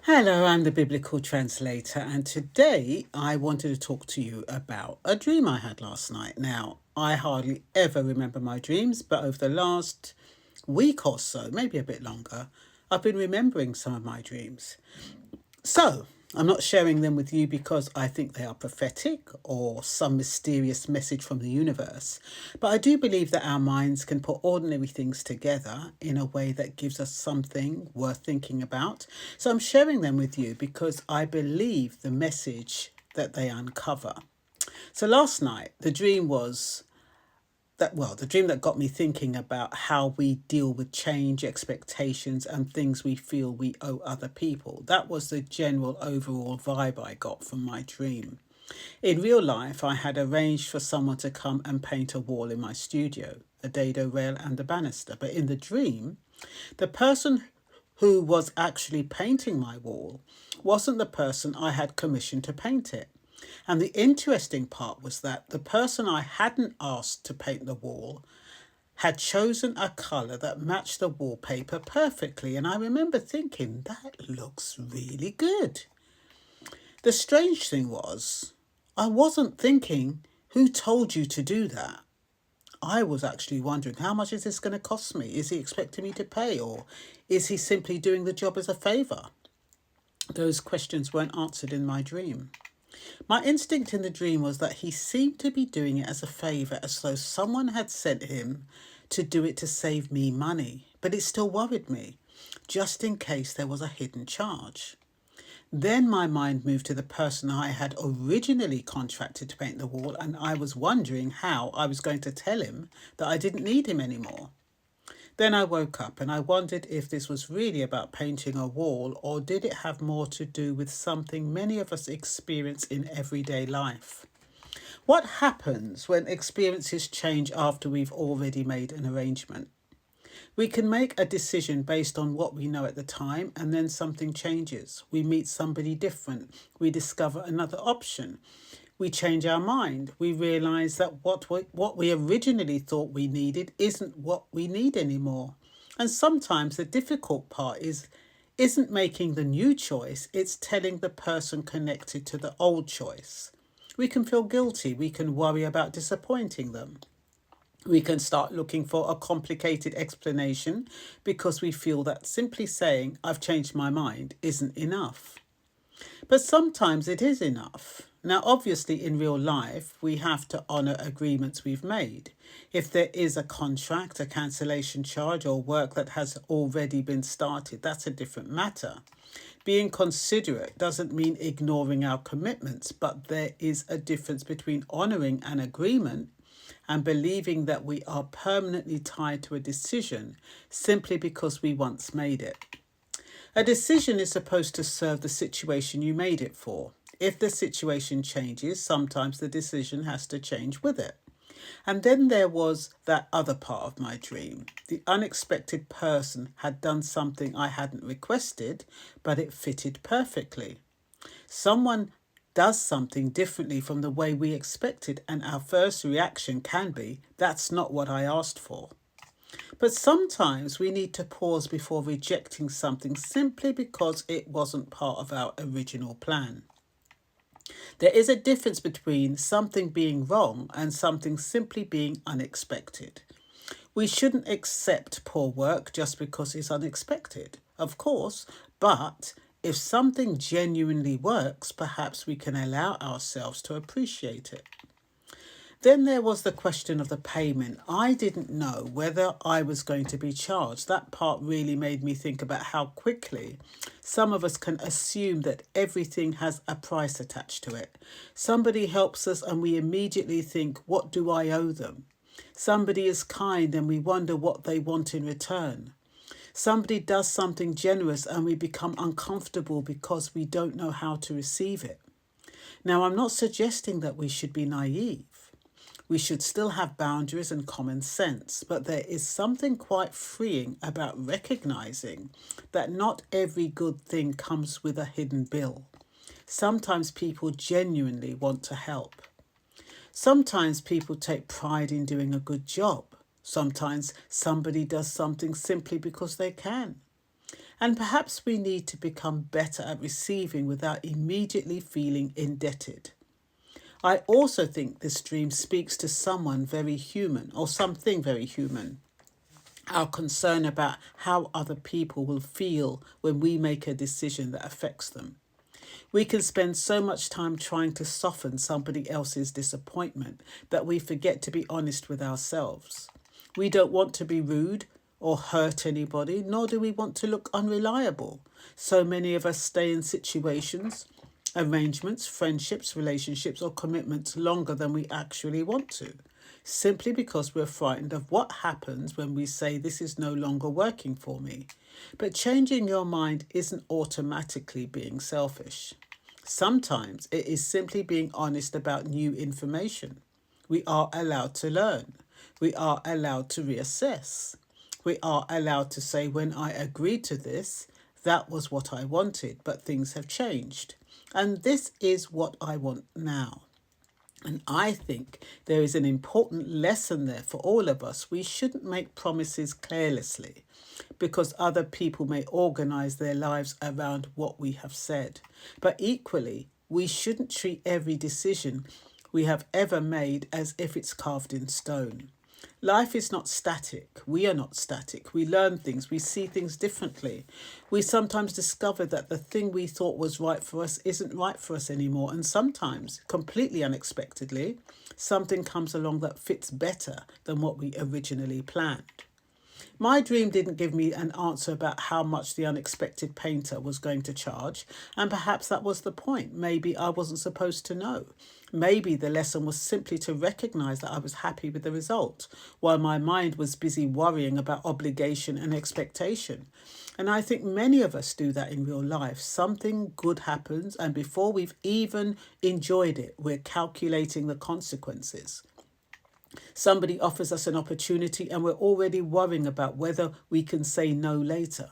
Hello, I'm the Biblical Translator, and today I wanted to talk to you about a dream I had last night. Now, I hardly ever remember my dreams, but over the last week or so, maybe a bit longer, I've been remembering some of my dreams. So, I'm not sharing them with you because I think they are prophetic or some mysterious message from the universe, but I do believe that our minds can put ordinary things together in a way that gives us something worth thinking about. So, I'm sharing them with you because I believe the message that they uncover. So, last night, the dream that got me thinking about how we deal with change, expectations, and things we feel we owe other people. That was the general overall vibe I got from my dream. In real life, I had arranged for someone to come and paint a wall in my studio, a dado rail and a banister. But in the dream, the person who was actually painting my wall wasn't the person I had commissioned to paint it. And the interesting part was that the person I hadn't asked to paint the wall had chosen a colour that matched the wallpaper perfectly. And I remember thinking, that looks really good. The strange thing was, I wasn't thinking, who told you to do that? I was actually wondering, how much is this going to cost me? Is he expecting me to pay, or is he simply doing the job as a favour? Those questions weren't answered in my dream. My instinct in the dream was that he seemed to be doing it as a favour, as though someone had sent him to do it to save me money. But it still worried me, just in case there was a hidden charge. Then my mind moved to the person I had originally contracted to paint the wall, and I was wondering how I was going to tell him that I didn't need him anymore. Then I woke up and I wondered if this was really about painting a wall, or did it have more to do with something many of us experience in everyday life? What happens when experiences change after we've already made an arrangement? We can make a decision based on what we know at the time, and then something changes. We meet somebody different. We discover another option. We change our mind. We realize that what we originally thought we needed isn't what we need anymore. And sometimes the difficult part isn't making the new choice, it's telling the person connected to the old choice. We can feel guilty. We can worry about disappointing them. We can start looking for a complicated explanation because we feel that simply saying, I've changed my mind, isn't enough. But sometimes it is enough. Now, obviously, in real life, we have to honour agreements we've made. If there is a contract, a cancellation charge, or work that has already been started, that's a different matter. Being considerate doesn't mean ignoring our commitments, but there is a difference between honouring an agreement and believing that we are permanently tied to a decision simply because we once made it. A decision is supposed to serve the situation you made it for. If the situation changes, sometimes the decision has to change with it. And then there was that other part of my dream. The unexpected person had done something I hadn't requested, but it fitted perfectly. Someone does something differently from the way we expected, and our first reaction can be, that's not what I asked for. But sometimes we need to pause before rejecting something simply because it wasn't part of our original plan. There is a difference between something being wrong and something simply being unexpected. We shouldn't accept poor work just because it's unexpected, of course, but if something genuinely works, perhaps we can allow ourselves to appreciate it. Then there was the question of the payment. I didn't know whether I was going to be charged. That part really made me think about how quickly some of us can assume that everything has a price attached to it. Somebody helps us and we immediately think, what do I owe them? Somebody is kind and we wonder what they want in return. Somebody does something generous and we become uncomfortable because we don't know how to receive it. Now, I'm not suggesting that we should be naive. We should still have boundaries and common sense, but there is something quite freeing about recognizing that not every good thing comes with a hidden bill. Sometimes people genuinely want to help. Sometimes people take pride in doing a good job. Sometimes somebody does something simply because they can. And perhaps we need to become better at receiving without immediately feeling indebted. I also think this dream speaks to someone very human, or something very human. Our concern about how other people will feel when we make a decision that affects them. We can spend so much time trying to soften somebody else's disappointment that we forget to be honest with ourselves. We don't want to be rude or hurt anybody, nor do we want to look unreliable. So many of us stay in situations, arrangements, friendships, relationships, or commitments longer than we actually want to, simply because we're frightened of what happens when we say this is no longer working for me. But changing your mind isn't automatically being selfish. Sometimes it is simply being honest about new information. We are allowed to learn. We are allowed to reassess. We are allowed to say, when I agreed to this, that was what I wanted, but things have changed. And this is what I want now. And I think there is an important lesson there for all of us. We shouldn't make promises carelessly because other people may organise their lives around what we have said. But equally, we shouldn't treat every decision we have ever made as if it's carved in stone. Life is not static. We are not static. We learn things. We see things differently. We sometimes discover that the thing we thought was right for us isn't right for us anymore. And sometimes, completely unexpectedly, something comes along that fits better than what we originally planned. My dream didn't give me an answer about how much the unexpected painter was going to charge, and perhaps that was the point. Maybe I wasn't supposed to know. Maybe the lesson was simply to recognise that I was happy with the result, while my mind was busy worrying about obligation and expectation. And I think many of us do that in real life. Something good happens, and before we've even enjoyed it, we're calculating the consequences. Somebody offers us an opportunity and we're already worrying about whether we can say no later.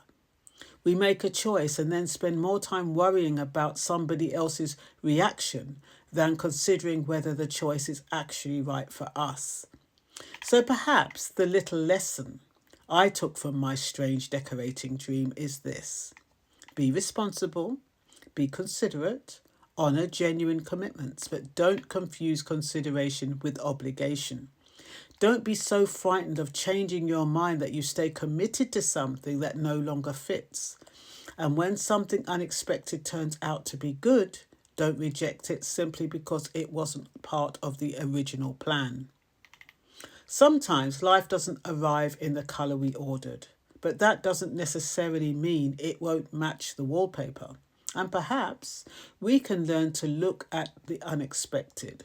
We make a choice and then spend more time worrying about somebody else's reaction than considering whether the choice is actually right for us. So perhaps the little lesson I took from my strange decorating dream is this: be responsible, be considerate, honour genuine commitments, but don't confuse consideration with obligation. Don't be so frightened of changing your mind that you stay committed to something that no longer fits. And when something unexpected turns out to be good, don't reject it simply because it wasn't part of the original plan. Sometimes life doesn't arrive in the colour we ordered, but that doesn't necessarily mean it won't match the wallpaper. And perhaps we can learn to look at the unexpected,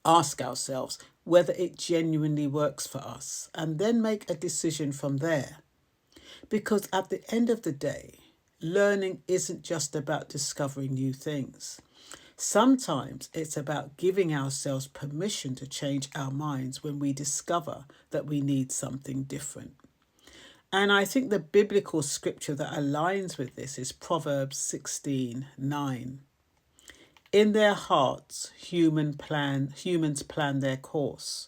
ask ourselves whether it genuinely works for us, and then make a decision from there. Because at the end of the day, learning isn't just about discovering new things. Sometimes it's about giving ourselves permission to change our minds when we discover that we need something different. And I think the biblical scripture that aligns with this is Proverbs 16:9. In their hearts, humans plan their course,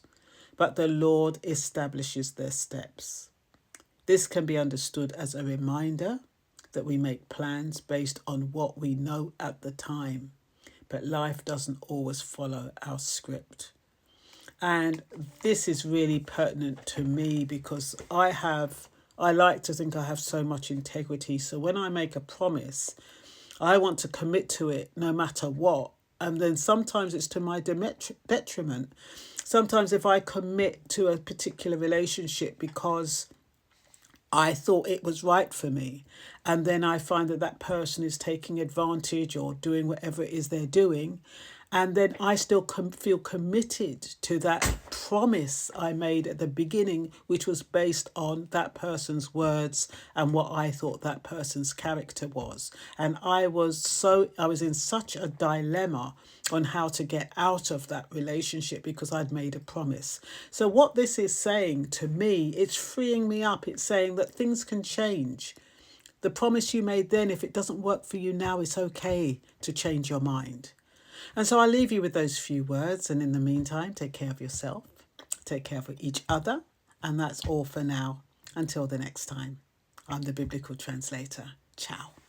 but the Lord establishes their steps. This can be understood as a reminder that we make plans based on what we know at the time, but life doesn't always follow our script. And this is really pertinent to me because I like to think I have so much integrity. So when I make a promise, I want to commit to it no matter what. And then sometimes it's to my detriment. Sometimes if I commit to a particular relationship because I thought it was right for me, and then I find that that person is taking advantage or doing whatever it is they're doing, and then I still feel committed to that promise I made at the beginning, which was based on that person's words and what I thought that person's character was. And I was in such a dilemma on how to get out of that relationship because I'd made a promise. So what this is saying to me, it's freeing me up. It's saying that things can change. The promise you made then, if it doesn't work for you now, it's okay to change your mind. And so I'll leave you with those few words. And in the meantime, take care of yourself, take care of each other. And that's all for now. Until the next time. I'm the biblical translator. Ciao.